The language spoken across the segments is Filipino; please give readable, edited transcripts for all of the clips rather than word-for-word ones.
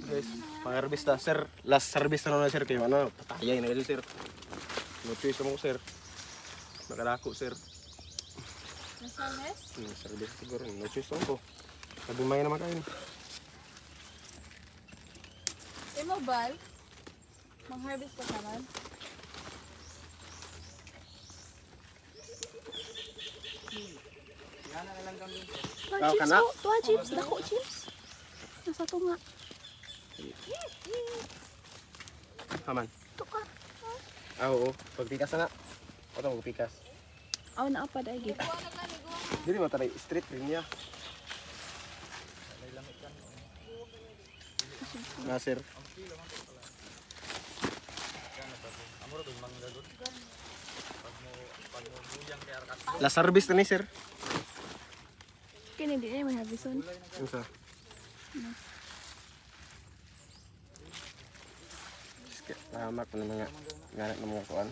Guys, pang-harvest na. Sir, last harvest na na sir. Kayo ano, patayay na ito sir. No choice naman ko sir. Makalako sir. Nasames? Harvest siguro. No choice naman ko. Nabimay naman kayo. Imo bal? Mang-harvest ka naman? Ikaw ka na? Tuwa chips, dako chips. Nasa to nga. Haman. Ito ka. Oo. Pagpikas na na. O ito magpikas. Aw na apa dai gid. Dili mo taray street rin niya. Na sir. Last harvest na ni sir. Kini di ay may harveston. Ano sa? Tahamak na mga nganak ng mga kuan.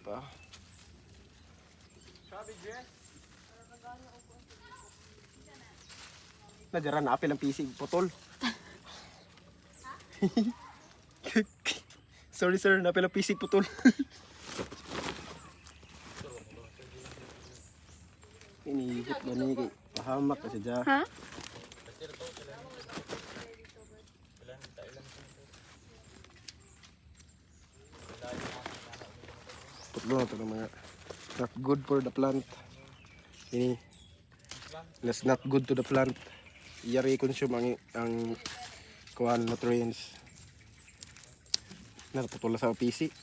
Pa. Nadira na apil ang pisig putol. Sorry sir, napil ang pisig putol. Inihip na ni kay pahamak kasi dyan. Ha? Putlo na ito ng mga not good for the plant. Ini that's not good to the plant. Iyari consume ang kuhan nutrients. Naputol sa PC.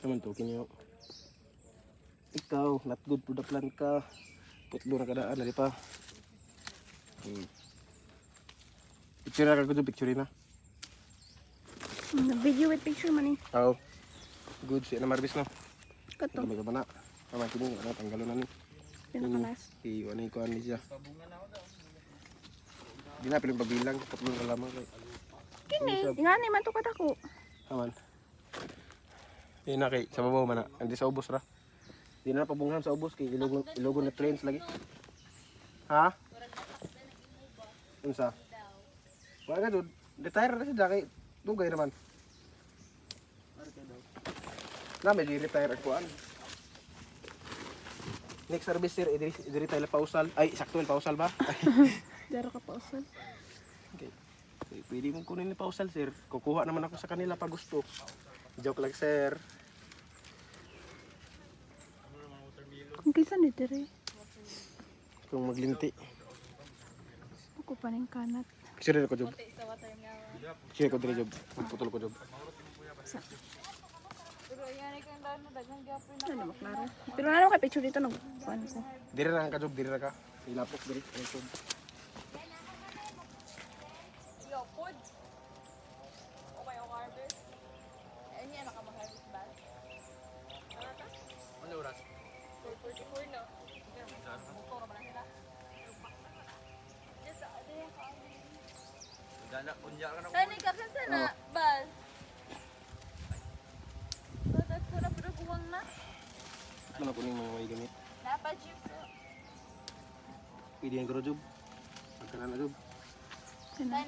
Naman to kinyo. Ikaw, not good for the plant ka. Putlo na kadaan, di pa. Picture na ka ko picture na. Video with picture man eh. Oo. Good siya na marbis no. Kato. May ka ba na? Tama kini ano tanggalon na ni. Pinakalas. Ano yung kuhan ni siya. Di na pilang pabilang, tatlo na lamang kay. Kini, ngani man to kadako. Aman. Yun na kay, sa babaw man na. Hindi sa ubos ra. Di na pabunghan sa ubos kay ilogon na trains lagi. Ha? Unsa? Wala ka doon. Retire na siya kay dugay naman. Na may retire ako an. Next service sir, idiri tayo pausal. Ay, sakto yung pausal ba? Daro ka pa usal. Okay. Pwede mong kunin ni pausal sir. Kukuha naman ako sa kanila pag gusto. Joke lang sir. Kung kisa ni dire. Kung maglinti. Ako pa ning kanat. Sir ko job. Sir ko dire job. Putol ko job. Ano maklaro. Pero ano kay picture dito nag kuan ko. Dire na ka job, dire na ka. Ilapok dire. Job. Sani ka kansa na, bal? Badat ko na pinaguwang na. Ano po yung mga may gamit? Napa-jeep. Pwede yung job. Pagkanan na job.